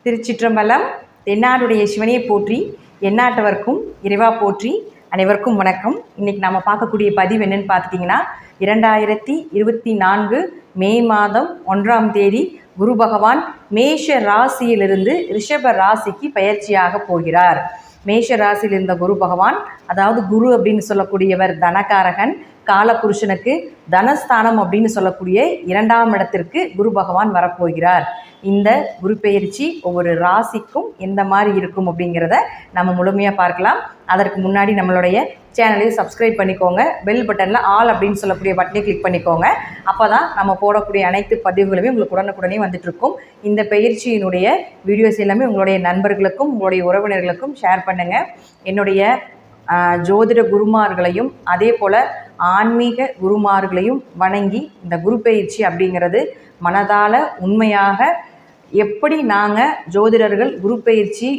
திருச்சிற்றம்பலம். தென்னாடுடைய சிவனையை போற்றி, எந்நாட்டவர்க்கும் இறைவா போற்றி. அனைவருக்கும் வணக்கம். இன்றைக்கி நம்ம பார்க்கக்கூடிய பதிவு என்னென்னு பார்த்துட்டிங்கன்னா, 2024 மே மாதம் 1ஆம் தேதி குரு பகவான் மேஷ ராசியிலிருந்து ரிஷப ராசிக்கு பயிற்சியாக போகிறார். மேஷ ராசியில் இருந்த குரு பகவான், அதாவது குரு அப்படின்னு சொல்லக்கூடியவர் தனகாரகன், காலபுருஷனுக்கு தனஸ்தானம் அப்படின்னு சொல்லக்கூடிய 2ஆம் இடத்திற்கு குரு பகவான் வரப்போகிறார். இந்த குரு பெயர்ச்சி ஒவ்வொரு ராசிக்கும் எந்த மாதிரி இருக்கும் அப்படிங்கிறத நம்ம முழுமையாக பார்க்கலாம். அதற்கு முன்னாடி நம்மளுடைய சேனலையும் சப்ஸ்கிரைப் பண்ணிக்கோங்க. பெல் பட்டனில் ஆல் அப்படின்னு சொல்லக்கூடிய பட்டனை கிளிக் பண்ணிக்கோங்க. அப்போ தான் நம்ம போடக்கூடிய அனைத்து பதிவுகளுமே உங்களுக்கு உடனுக்குடனே வந்துட்டுருக்கும். இந்த பயிற்சியினுடைய வீடியோஸ் எல்லாமே உங்களுடைய நண்பர்களுக்கும் உங்களுடைய உறவினர்களுக்கும் ஷேர் பண்ணுங்கள். என்னுடைய ஜோதிட குருமார்களையும் அதே போல் ஆன்மீக குருமார்களையும் வணங்கி, இந்த குரு பயிற்சி அப்படிங்கிறது மனதால் உண்மையாக எப்படி நாங்கள் ஜோதிடர்கள் குரு பயிற்சி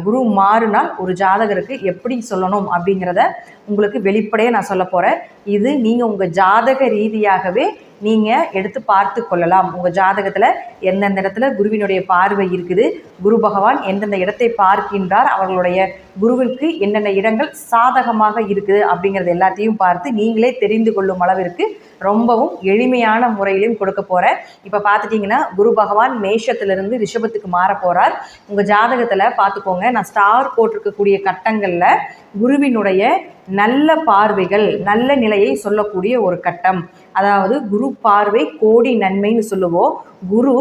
குரு மாறினால் ஒரு ஜாதகருக்கு எப்படி சொல்லணும் அப்படிங்கிறத உங்களுக்கு வெளிப்படையாக நான் சொல்ல போகிறேன். இது நீங்கள் உங்கள் ஜாதக ரீதியாகவே நீங்கள் எடுத்து பார்த்து கொள்ளலாம். உங்கள் ஜாதகத்தில் எந்தெந்த இடத்துல குருவினுடைய பார்வை இருக்குது, குரு பகவான் எந்தெந்த இடத்தை பார்க்கின்றார், அவர்களுடைய குருவிற்கு என்னென்ன இடங்கள் சாதகமாக இருக்குது அப்படிங்கிறது எல்லாத்தையும் பார்த்து நீங்களே தெரிந்து கொள்ளும் அளவிற்கு ரொம்பவும் எளிமையான முறையிலையும் கொடுக்க போகிறேன். இப்போ பார்த்துட்டிங்கன்னா, குரு பகவான் மேஷத்திலிருந்து ரிஷபத்துக்கு மாற போகிறார். உங்கள் ஜாதகத்தில் பார்த்துக்கோங்க, நான் ஸ்டார் போட்டிருக்கக்கூடிய கட்டங்களில் குருவினுடைய நல்ல பார்வைகள், நல்ல நிலையை சொல்லக்கூடிய ஒரு கட்டம். அதாவது குரு பார்வை கோடி நன்மைன்னு சொல்லுவோம். குரு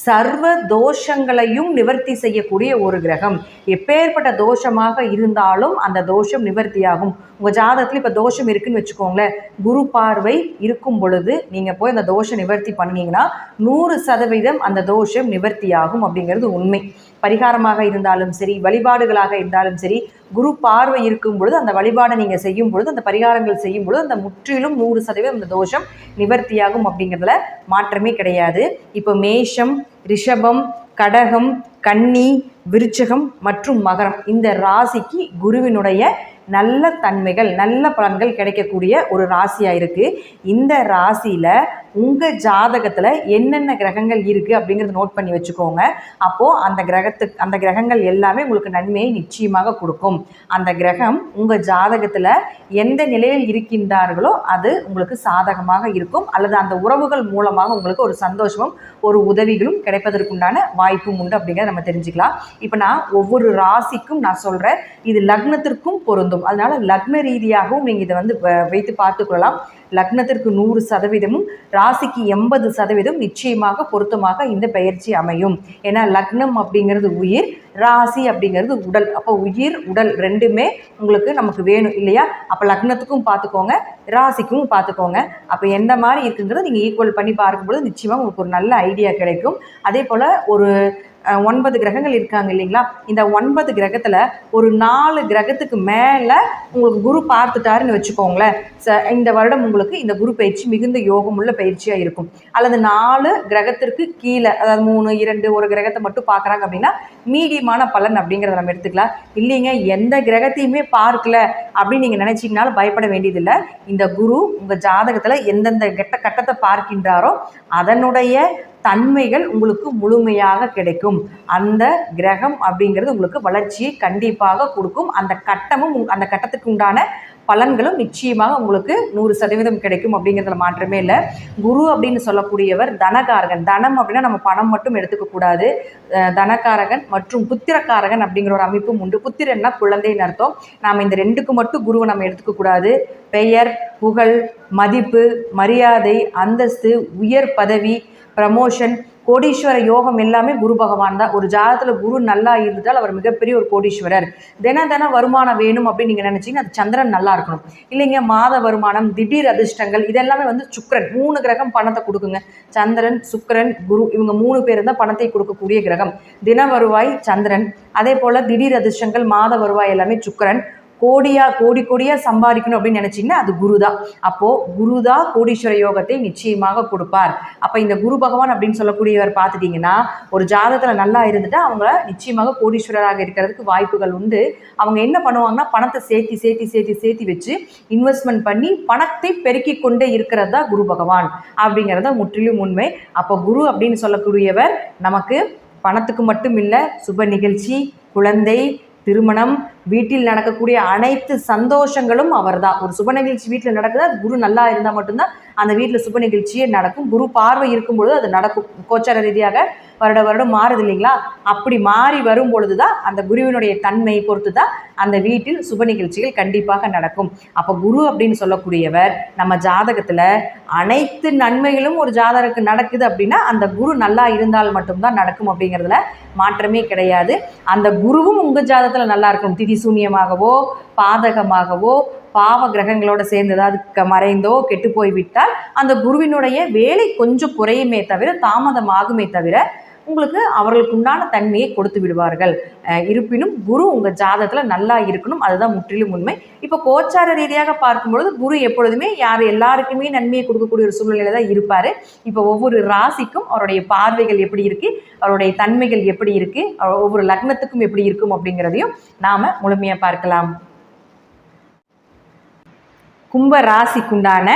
சர்வ தோஷங்களையும் நிவர்த்தி செய்யக்கூடிய ஒரு கிரகம். எப்பேற்பட்ட தோஷமாக இருந்தாலும் அந்த தோஷம் நிவர்த்தியாகும். உங்கள் ஜாதகத்தில் இப்போ தோஷம் இருக்குன்னு வச்சுக்கோங்களேன், குரு பார்வை இருக்கும் பொழுது நீங்கள் போய் அந்த தோஷம் நிவர்த்தி பண்ணிங்கன்னா 100% அந்த தோஷம் நிவர்த்தியாகும் அப்படிங்கிறது உண்மை. பரிகாரமாக இருந்தாலும் சரி, வழிபாடுகளாக இருந்தாலும் சரி, குரு பார்வை இருக்கும் பொழுது அந்த வழிபாடை நீங்கள் செய்யும் பொழுது, அந்த பரிகாரங்கள் செய்யும் பொழுது அந்த முற்றிலும் 100% அந்த தோஷம் நிவர்த்தியாகும் அப்படிங்கிறதுல மாற்றமே கிடையாது. இப்போ மேஷம், ரிஷபம், கடகம், கன்னி, விருச்சகம் மற்றும் மகரம், இந்த ராசிக்கு குருவினுடைய நல்ல தன்மைகள், நல்ல பலன்கள் கிடைக்கக்கூடிய ஒரு ராசியாக இருக்குது. இந்த ராசியில் உங்கள் ஜாதகத்தில் என்னென்ன கிரகங்கள் இருக்குது அப்படிங்கிறத நோட் பண்ணி வச்சுக்கோங்க. அப்போது அந்த கிரகங்கள் எல்லாமே உங்களுக்கு நன்மையை நிச்சயமாக கொடுக்கும். அந்த கிரகம் உங்கள் ஜாதகத்தில் எந்த நிலையில் இருக்கின்றார்களோ அது உங்களுக்கு சாதகமாக இருக்கும், அல்லது அந்த உறவுகள் மூலமாக உங்களுக்கு ஒரு சந்தோஷமும் ஒரு உதவிகளும் கிடைப்பதற்குண்டான வாய்ப்பும் உண்டு அப்படிங்கிறத நம்ம தெரிஞ்சுக்கலாம். இப்போ நான் ஒவ்வொரு ராசிக்கும் நான் சொல்கிறேன், இது லக்னத்திற்கும் பொருந்தும். அதனால லக்ன ரீதியாகவும் நீங்கள் இதை வைத்து பார்த்துக்கொள்ளலாம். லக்னத்திற்கு 100%, ராசிக்கு 80% நிச்சயமாக பொருத்தமாக இந்த பயிற்சி அமையும். ஏன்னா லக்னம் அப்படிங்கிறது உயிர், ராசி அப்படிங்கிறது உடல். அப்போ உயிர் உடல் ரெண்டுமே நமக்கு வேணும் இல்லையா? அப்போ லக்னத்துக்கும் பார்த்துக்கோங்க, ராசிக்கும் பார்த்துக்கோங்க. அப்போ எந்த மாதிரி இருக்குங்கிறத நீங்கள் ஈக்குவல் பண்ணி பார்க்கும்போது நிச்சயமாக உங்களுக்கு ஒரு நல்ல ஐடியா கிடைக்கும். அதே போல் ஒரு 9 கிரகங்கள் இருக்காங்க இல்லைங்களா? இந்த 9 கிரகத்தில் ஒரு 4 கிரகத்துக்கு மேலே உங்களுக்கு குரு பார்த்துட்டாருன்னு வச்சுக்கோங்களேன். இந்த வருடம் உங்களுக்கு இந்த குரு பயிற்சி மிகுந்த யோகமுள்ள பயிற்சியாக இருக்கும். அல்லது 4 கிரகத்திற்கு கீழே, அதாவது 3, 2 ஒரு கிரகத்தை மட்டும் பார்க்குறாங்க அப்படின்னா மீடியமான பலன் அப்படிங்கிறத நம்ம எடுத்துக்கலாம். இல்லைங்க, எந்த கிரகத்தையுமே பார்க்கல அப்படின்னு நீங்கள் நினச்சிங்கனாலும் பயப்பட வேண்டியதில்லை. இந்த குரு உங்கள் ஜாதகத்தில் எந்தெந்த கட்டத்தை பார்க்கின்றாரோ அதனுடைய தன்மைகள் உங்களுக்கு முழுமையாக கிடைக்கும். அந்த கிரகம் அப்படிங்கிறது உங்களுக்கு வளர்ச்சியை கண்டிப்பாக கொடுக்கும். அந்த கட்டத்துக்கு உண்டான பலன்களும் நிச்சயமாக உங்களுக்கு 100% கிடைக்கும் அப்படிங்கிறதுல மாற்றமே இல்லை. குரு அப்படின்னு சொல்லக்கூடியவர் தனகாரகன். தனம் அப்படின்னா நம்ம பணம் மட்டும் எடுத்துக்கக்கூடாது. தனகாரகன் மற்றும் புத்திரக்காரகன் அப்படிங்கிற ஒரு அமைப்பும் உண்டு. புத்திரன்னா குழந்தைன்னு அர்த்தம். நாம் இந்த 2க்கு மட்டும் குருவை நம்ம எடுத்துக்கக்கூடாது. பெயர், புகழ், மதிப்பு, மரியாதை, அந்தஸ்து, உயர் பதவி, ப்ரமோஷன், கோடீஸ்வர யோகம் எல்லாமே குரு பகவான் தான். ஒரு ஜாதகத்தில் குரு நல்லா இருந்துட்டால் அவர் மிகப்பெரிய ஒரு கோடீஸ்வரர். தின வருமானம் வேணும் அப்படின்னு நீங்கள் நினச்சிங்கன்னா அது சந்திரன் நல்லா இருக்கணும். இல்லைங்க, மாத வருமானம், திடீர் அதிர்ஷ்டங்கள், இதெல்லாமே சுக்கிரன். 3 கிரகம் பணத்தை கொடுக்குங்க. சந்திரன், சுக்கிரன், குரு, இவங்க 3 பேர் தான் பணத்தை கொடுக்கக்கூடிய கிரகம். தின வருவாய் சந்திரன், அதே போல் திடீர் அதிர்ஷ்டங்கள், மாத வருவாய் எல்லாமே சுக்கிரன். கோடியாக சம்பாதிக்கணும் அப்படின்னு நினச்சிங்கன்னா அது குரு தான். அப்போது குரு தான் கோடீஸ்வர யோகத்தை நிச்சயமாக கொடுப்பார். அப்போ இந்த குரு பகவான் அப்படின்னு சொல்லக்கூடியவர் பார்த்துட்டிங்கன்னா, ஒரு ஜாதகத்தில் நல்லா இருந்துட்டு அவங்கள நிச்சயமாக கோடீஸ்வரராக இருக்கிறதுக்கு வாய்ப்புகள் உண்டு. அவங்க என்ன பண்ணுவாங்கன்னா, பணத்தை சேர்த்தி வச்சு இன்வெஸ்ட்மெண்ட் பண்ணி பணத்தை பெருக்கி கொண்டே இருக்கிறது தான் குரு பகவான் அப்படிங்கிறத முற்றிலும் உண்மை. அப்போ குரு அப்படின்னு சொல்லக்கூடியவர் நமக்கு பணத்துக்கு மட்டும் இல்லை, சுப நிகழ்ச்சி, குழந்தை, திருமணம், வீட்டில் நடக்கக்கூடிய அனைத்து சந்தோஷங்களும் அவர் தான். ஒரு சுப நிகழ்ச்சி வீட்டில் நடக்குது, அது குரு நல்லா இருந்தால் மட்டும்தான் அந்த வீட்டில் சுப நிகழ்ச்சியே நடக்கும். குரு பார்வை இருக்கும்பொழுது அது நடக்கும். கோச்சார ரீதியாக வருடம் மாறுது இல்லைங்களா? அப்படி மாறி வரும் பொழுது தான் அந்த குருவினுடைய தன்மை பொறுத்து தான் அந்த வீட்டில் சுப நிகழ்ச்சிகள் கண்டிப்பாக நடக்கும். அப்போ குரு அப்படின்னு சொல்லக்கூடியவர் நம்ம ஜாதகத்தில் அனைத்து நன்மைகளும் ஒரு ஜாதகருக்கு நடக்குது அப்படின்னா அந்த குரு நல்லா இருந்தால் மட்டும்தான் நடக்கும் அப்படிங்கிறதுல மாற்றமே கிடையாது. அந்த குருவும் உங்கள் ஜாதகத்தில் நல்லா இருக்கும். திதி சூன்யமாகவோ பாதகமாகவோ பாவ கிரகங்களோட சேர்ந்து ஏதாவது மறைந்தோ கெட்டு போய்விட்டால் அந்த குருவினுடைய வேலை கொஞ்சம் குறையுமே தவிர, தாமதமாகுமே தவிர, உங்களுக்கு அவர்களுக்கு உண்டான தன்மையை கொடுத்து விடுவார்கள். இருப்பினும் குரு உங்கள் ஜாதகத்தில் நல்லா இருக்கணும், அதுதான் முற்றிலும் உண்மை. இப்போ கோச்சார ரீதியாக பார்க்கும்பொழுது குரு எப்பொழுதுமே எல்லாருக்குமே நன்மையை கொடுக்கக்கூடிய ஒரு சூழ்நிலையில் தான் இருப்பார். இப்போ ஒவ்வொரு ராசிக்கும் அவருடைய பார்வைகள் எப்படி இருக்குது, அவருடைய தன்மைகள் எப்படி இருக்குது, ஒவ்வொரு லக்னத்துக்கும் எப்படி இருக்கும் அப்படிங்கிறதையும் நாம் முழுமையாக பார்க்கலாம். கும்ப ராசிக்குண்டான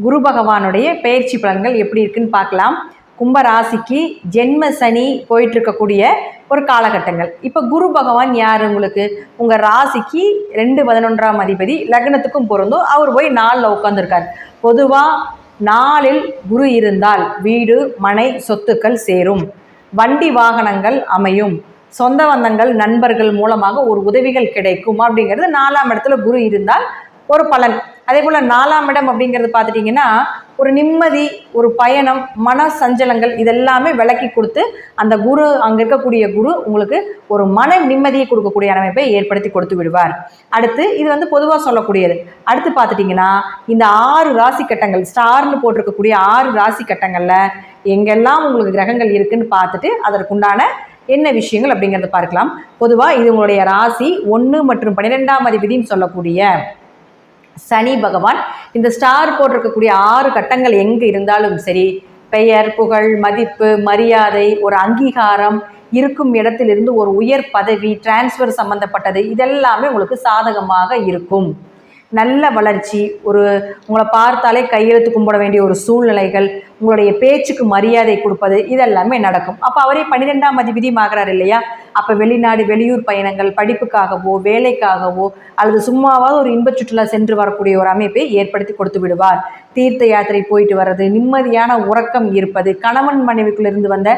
குரு பகவானுடைய பயிற்சி பலன்கள் எப்படி இருக்குன்னு பார்க்கலாம். கும்ப ராசிக்கு ஜென்ம சனி போயிட்டு இருக்கக்கூடிய ஒரு காலகட்டங்கள். இப்போ குரு பகவான் யார் உங்களுக்கு? உங்கள் ராசிக்கு 2-11ஆம் அதிபதி, லக்னத்துக்கும் பொருந்தும். அவர் போய் 4ல் உட்காந்துருக்கார். பொதுவாக 4ல் குரு இருந்தால் வீடு, மனை, சொத்துக்கள் சேரும், வண்டி வாகனங்கள் அமையும், சொந்த பந்தங்கள், நண்பர்கள் மூலமாக ஒரு உதவிகள் கிடைக்கும் அப்படிங்கிறது 4ஆம் இடத்துல குரு இருந்தால் ஒரு பலன். அதே போல் 4ஆம் இடம் அப்படிங்கிறது பார்த்துட்டிங்கன்னா ஒரு நிம்மதி, ஒரு பயணம், மன சஞ்சலங்கள் இதெல்லாமே விலக்கி கொடுத்து அந்த குரு, அங்கே இருக்கக்கூடிய குரு உங்களுக்கு ஒரு மன நிம்மதியை கொடுக்கக்கூடிய அமைப்பை ஏற்படுத்தி கொடுத்து விடுவார். அடுத்து இது பொதுவாக சொல்லக்கூடியது. அடுத்து பார்த்துட்டிங்கன்னா இந்த 6 ராசி கட்டங்கள், ஸ்டார்னு போட்டிருக்கக்கூடிய 6 ராசி கட்டங்களில் எங்கெல்லாம் உங்களுக்கு கிரகங்கள் இருக்குதுன்னு பார்த்துட்டு அதற்குண்டான என்ன விஷயங்கள் அப்படிங்கிறத பார்க்கலாம். பொதுவாக இது உங்களுடைய ராசி 1 மற்றும் 12ஆம் அதிபதினு சொல்லக்கூடிய சனி பகவான் இந்த ஸ்டார் போட்டிருக்கக்கூடிய 6 கட்டங்கள் எங்கே இருந்தாலும் சரி, பெயர், புகழ், மதிப்பு, மரியாதை, ஒரு அங்கீகாரம், இருக்கும் இடத்திலிருந்து ஒரு உயர் பதவி, டிரான்ஸ்ஃபர் சம்பந்தப்பட்டது இதெல்லாமே உங்களுக்கு சாதகமாக இருக்கும். நல்ல வளர்ச்சி, உங்களை பார்த்தாலே கையெழுத்து கும்பிட வேண்டிய ஒரு சூழ்நிலைகள், உங்களுடைய பேச்சுக்கு மரியாதை கொடுப்பது இதெல்லாமே நடக்கும். அப்போ அவரே 12ஆம் அதிபதியும் ஆகிறார் இல்லையா? அப்போ வெளிநாடு, வெளியூர் பயணங்கள், படிப்புக்காகவோ வேலைக்காகவோ அல்லது சும்மாவாவது ஒரு இன்ப சுற்றுலா சென்று வரக்கூடிய ஒரு அமைப்பை ஏற்படுத்தி கொடுத்து விடுவார். தீர்த்த யாத்திரை போயிட்டு வர்றது, நிம்மதியான உறக்கம் இருப்பது, கணவன் மனைவிக்குள்ளிருந்து வந்த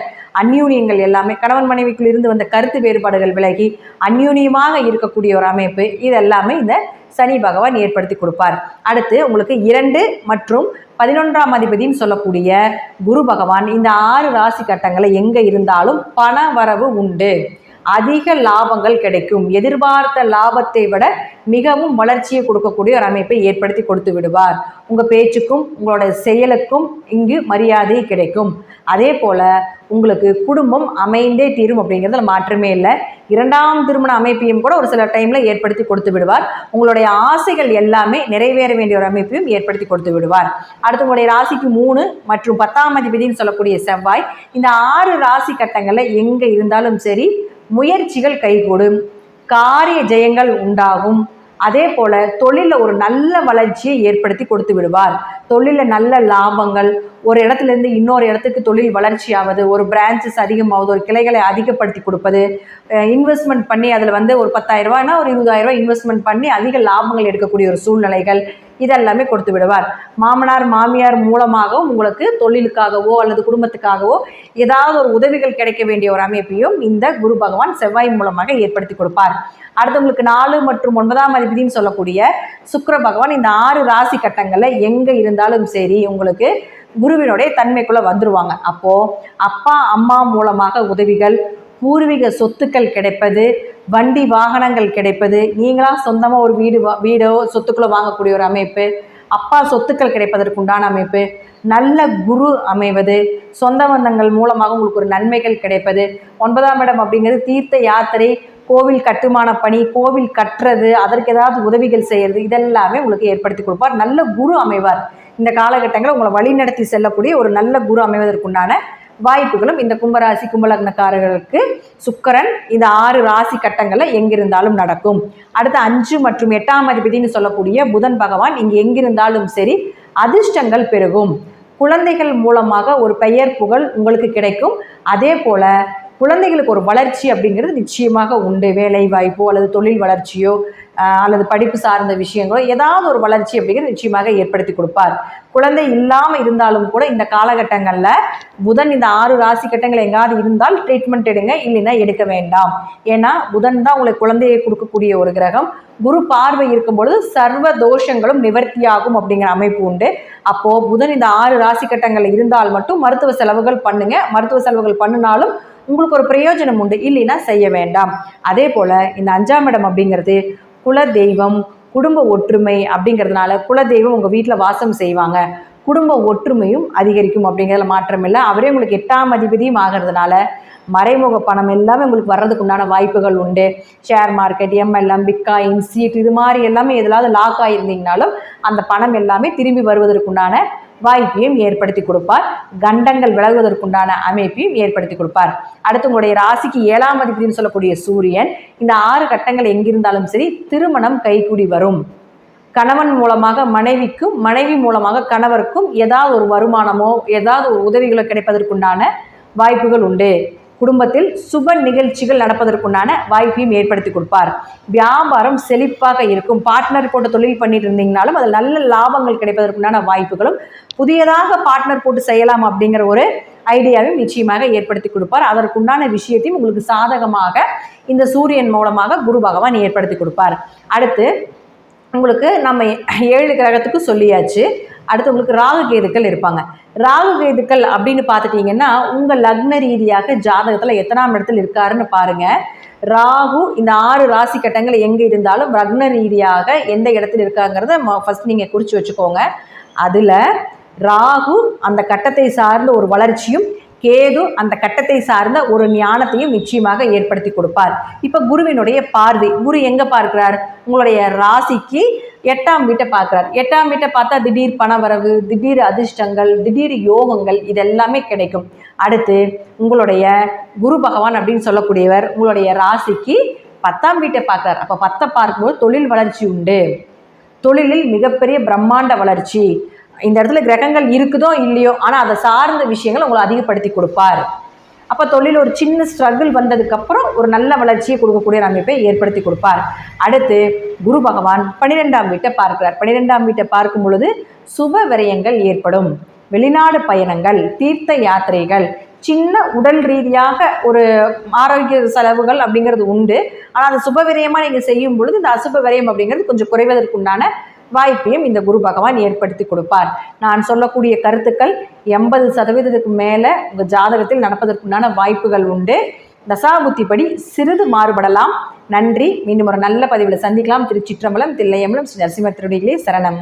அந்யூன்யங்கள் எல்லாமே, கணவன் மனைவிக்குள்ளிருந்து வந்த கருத்து வேறுபாடுகள் விலகி அந்யூன்யமாக இருக்கக்கூடிய ஒரு அமைப்பு, இதெல்லாமே இந்த சனி பகவான் ஏற்படுத்தி கொடுப்பார். அடுத்து உங்களுக்கு 2 மற்றும் 11ஆம் அதிபதினு சொல்லக்கூடிய குரு பகவான் இந்த 6 ராசி கட்டங்களை எங்கே இருந்தாலும் பண வரவு உண்டு, அதிக லாபங்கள் கிடைக்கும், எதிர்பார்த்த லாபத்தை விட மிகவும் வளர்ச்சியை கொடுக்கக்கூடிய ஒரு அமைப்பை ஏற்படுத்தி கொடுத்து விடுவார். உங்கள் பேச்சுக்கும் உங்களோட செயலுக்கும் இங்கு மரியாதை கிடைக்கும். அதே போல் உங்களுக்கு குடும்பம் அமைந்தே தீரும் அப்படிங்கிறதுல மாற்றமே இல்லை. 2ஆம் திருமண அமைப்பையும் கூட ஒரு சில டைமில் ஏற்படுத்தி கொடுத்து விடுவார். உங்களுடைய ஆசைகள் எல்லாமே நிறைவேற வேண்டிய ஒரு அமைப்பையும் ஏற்படுத்தி கொடுத்து விடுவார். அடுத்து உங்களுடைய ராசிக்கு 3 மற்றும் 10ஆம் அதிபதினு சொல்லக்கூடிய செவ்வாய் இந்த 6 ராசி கட்டங்களில் எங்கே இருந்தாலும் சரி முயற்சிகள் கைகூடும், காரிய ஜெயங்கள் உண்டாகும். அதே போல் தொழிலில் ஒரு நல்ல வளர்ச்சியை ஏற்படுத்தி கொடுத்து விடுவார். தொழிலில் நல்ல லாபங்கள், ஒரு இடத்துலேருந்து இன்னொரு இடத்துக்கு தொழில் வளர்ச்சி ஆவது, ஒரு பிரான்ச்சஸ் அதிகமாகுது, ஒரு கிளைகளை அதிகப்படுத்தி கொடுப்பது, இன்வெஸ்ட்மெண்ட் பண்ணி அதில் ஒரு 10,000 ரூபாய்னா ஒரு 20,000 ரூபாய் இன்வெஸ்ட்மெண்ட் பண்ணி அதிக லாபங்கள் எடுக்கக்கூடிய ஒரு சூழ்நிலைகள் இதெல்லாமே கொடுத்து விடுவார். மாமனார் மாமியார் மூலமாகவும் உங்களுக்கு தொழிலுக்காகவோ அல்லது குடும்பத்துக்காகவோ ஏதாவது ஒரு உதவிகள் கிடைக்க வேண்டிய ஒரு அமைப்பையும் இந்த குரு பகவான் செவ்வாய் மூலமாக ஏற்படுத்தி கொடுப்பார். அடுத்து உங்களுக்கு 4 மற்றும் 9ஆம் அதிபதினு சொல்லக்கூடிய சுக்கிர பகவான் இந்த 6 ராசி கட்டங்களில் எங்கே இருந்தாலும் சரி உங்களுக்கு குருவினுடைய தன்மைக்குள்ளே வந்துடுவாங்க. அப்போது அப்பா அம்மா மூலமாக உதவிகள், பூர்வீக சொத்துக்கள் கிடைப்பது, வண்டி வாகனங்கள் கிடைப்பது, நீங்களாக சொந்தமாக ஒரு வீடோ சொத்துக்களோ வாங்கக்கூடிய ஒரு அமைப்பு, அப்பா சொத்துக்கள் கிடைப்பதற்குண்டான அமைப்பு, நல்ல குரு அமைவது, சொந்த பந்தங்கள் மூலமாக உங்களுக்கு ஒரு நன்மைகள் கிடைப்பது. 9ஆம் இடம் அப்படிங்கிறது தீர்த்த யாத்திரை, கோவில் கட்டுமான பணி, கோவில் கட்டுறது, அதற்கு ஏதாவது உதவிகள் செய்கிறது இதெல்லாமே உங்களுக்கு ஏற்படுத்தி கொடுப்பார். நல்ல குரு அமைவார். இந்த காலகட்டங்களில் உங்களை வழிநடத்தி செல்லக்கூடிய ஒரு நல்ல குரு அமைவதற்குண்டான வாய்ப்புகளும் இந்த கும்பராசி கும்பலக்னக்காரர்களுக்கு சுக்கிரன் இந்த 6 ராசி கட்டங்களில் எங்கிருந்தாலும் நடக்கும். அடுத்து 5 மற்றும் 8ஆம் அதிபதினு சொல்லக்கூடிய புதன் பகவான் இங்கே எங்கிருந்தாலும் சரி அதிர்ஷ்டங்கள் பெருகும். குழந்தைகள் மூலமாக ஒரு பெயர் புகழ் உங்களுக்கு கிடைக்கும். அதே போல் குழந்தைகளுக்கு ஒரு வளர்ச்சி அப்படிங்கிறது நிச்சயமாக உண்டு. வேலை வாய்ப்போ அல்லது தொழில் வளர்ச்சியோ அல்லது படிப்பு சார்ந்த விஷயங்களோ ஏதாவது ஒரு வளர்ச்சி அப்படிங்கிறது நிச்சயமாக ஏற்படுத்தி கொடுப்பார். குழந்தை இல்லாமல் இருந்தாலும் கூட இந்த காலகட்டங்களில் புதன் இந்த 6 ராசி கட்டங்கள் எங்காவது இருந்தால் ட்ரீட்மெண்ட் எடுங்க, இல்லைன்னா எடுக்க வேண்டாம். ஏன்னா புதன் தான் உங்களுக்கு குழந்தையை கொடுக்கக்கூடிய ஒரு கிரகம். குரு பார்வை இருக்கும் பொழுது சர்வ தோஷங்களும் நிவர்த்தியாகும் அப்படிங்கிற அமைப்பு உண்டு. அப்போ புதன் இந்த 6 ராசி கட்டங்கள் இருந்தால் மட்டும் மருத்துவ செலவுகள் பண்ணுங்க. மருத்துவ செலவுகள் பண்ணினாலும் உங்களுக்கு ஒரு பிரயோஜனம் உண்டு, இல்லைன்னா செய்ய வேண்டாம். அதே போல இந்த 5ஆம் இடம் அப்படிங்கிறது குல தெய்வம், குடும்ப ஒற்றுமை அப்படிங்கிறதுனால குலதெய்வம் உங்கள் வீட்டில் வாசம் செய்வாங்க. குடும்ப ஒற்றுமையும் அதிகரிக்கும் அப்படிங்கிறதுல மாற்றம் இல்லை. அவரே உங்களுக்கு 8ஆம் அதிபதியும் ஆகிறதுனால மறைமுக பணம் எல்லாமே உங்களுக்கு வர்றதுக்கு உண்டான வாய்ப்புகள் உண்டு. ஷேர் மார்க்கெட், MLM, பிட்காயின், சீட் இது மாதிரி எல்லாமே எதாவது லாக் ஆகியிருந்தீங்கனாலும் அந்த பணம் எல்லாமே திரும்பி வருவதற்குண்டான வாய்ப்பையும் ஏற்படுத்தி கொடுப்பார். கண்டங்கள் விலகுவதற்குண்டான அமைப்பையும் ஏற்படுத்தி கொடுப்பார். அடுத்து உங்களுடைய ராசிக்கு 7ஆம் அதிபதினு சொல்லக்கூடிய சூரியன் இந்த 6 கட்டங்கள் எங்கிருந்தாலும் சரி திருமணம் கைகூடி வரும். கணவன் மூலமாக மனைவிக்கும், மனைவி மூலமாக கணவருக்கும் ஏதாவது ஒரு வருமானமோ ஏதாவது ஒரு உதவிகளோ கிடைப்பதற்குண்டான வாய்ப்புகள் உண்டு. குடும்பத்தில் சுப நிகழ்ச்சிகள் நடப்பதற்குண்டான வாய்ப்பையும் ஏற்படுத்தி கொடுப்பார். வியாபாரம் செழிப்பாக இருக்கும். பார்ட்னர் போட்டு தொழில் பண்ணிட்டு இருந்தீங்கனாலும் அதில் நல்ல லாபங்கள் கிடைப்பதற்குண்டான வாய்ப்புகளும், புதியதாக பார்ட்னர் போட்டு செய்யலாம் அப்படிங்கிற ஒரு ஐடியாவையும் நிச்சயமாக ஏற்படுத்தி கொடுப்பார். அதற்குண்டான விஷயத்தையும் உங்களுக்கு சாதகமாக இந்த சூரியன் மூலமாக குரு பகவான் ஏற்படுத்தி கொடுப்பார். அடுத்து உங்களுக்கு நம்ம 7 கிரகத்துக்கு சொல்லியாச்சு. அடுத்து உங்களுக்கு ராகு கேதுக்கள் இருப்பாங்க. ராகு கேதுக்கள் அப்படின்னு பார்த்துட்டிங்கன்னா உங்கள் லக்ன ரீதியாக ஜாதகத்தில் எத்தனாம் இடத்துல இருக்காருன்னு பாருங்கள். ராகு இந்த 6 ராசி கட்டங்கள் எங்கே இருந்தாலும் லக்ன ரீதியாக எந்த இடத்துல இருக்காங்கிறத ஃபஸ்ட் நீங்கள் குறித்து வச்சுக்கோங்க. அதில் ராகு அந்த கட்டத்தை சார்ந்த ஒரு வளர்ச்சியும், கேது அந்த கட்டத்தை சார்ந்த ஒரு ஞானத்தையும் நிச்சயமாக ஏற்படுத்தி கொடுப்பார். இப்போ குருவினுடைய பார்வை, குரு எங்கே பார்க்கிறார்? உங்களுடைய ராசிக்கு 8ஆம் வீட்டை பார்க்குறார். 8ஆம் வீட்டை பார்த்தா திடீர் பணவரவு, திடீர் அதிர்ஷ்டங்கள், திடீர் யோகங்கள் இதெல்லாமே கிடைக்கும். அடுத்து உங்களுடைய குரு பகவான் அப்படின்னு சொல்லக்கூடியவர் உங்களுடைய ராசிக்கு 10ஆம் வீட்டை பார்க்குறார். அப்போ 10 பார்க்கும்போது தொழில் வளர்ச்சி உண்டு. தொழிலில் மிகப்பெரிய பிரம்மாண்ட வளர்ச்சி. இந்த இடத்துல கிரகங்கள் இருக்குதோ இல்லையோ, ஆனால் அதை சார்ந்த விஷயங்கள் உங்களை அதிகப்படுத்தி கொடுப்பார். அப்போ தொழில் ஒரு சின்ன ஸ்ட்ரகிள் வந்ததுக்கப்புறம் ஒரு நல்ல வளர்ச்சியை கொடுக்கக்கூடிய அமைப்பை ஏற்படுத்தி கொடுப்பார். அடுத்து குரு பகவான் 12ஆம் வீட்டை பார்க்கிறார். 12ஆம் வீட்டை பார்க்கும் பொழுது சுப விரயங்கள் ஏற்படும். வெளிநாடு பயணங்கள், தீர்த்த யாத்திரைகள், சின்ன உடல் ரீதியாக ஒரு ஆரோக்கிய செலவுகள் அப்படிங்கிறது உண்டு. ஆனால் அது சுப விரயமாக நீங்கள் செய்யும் பொழுது இந்த அசுப விரயம் அப்படிங்கிறது கொஞ்சம் குறைவதற்குண்டான வாய்ப்பையும் இந்த குரு பகவான் ஏற்படுத்தி கொடுப்பார். நான் சொல்லக்கூடிய கருத்துக்கள் 80% மேலே உங்கள் ஜாதகத்தில் நடப்பதற்குண்டான வாய்ப்புகள் உண்டு. தசாபுத்திப்படி சிறிது மாறுபடலாம். நன்றி. மீண்டும் ஒரு நல்ல பதிவில் சந்திக்கலாம். திருச்சிற்றம்பலம், தில்லையம்பலம், ஸ்ரீ நரசிம்மர் திருவடிகளே சரணம்.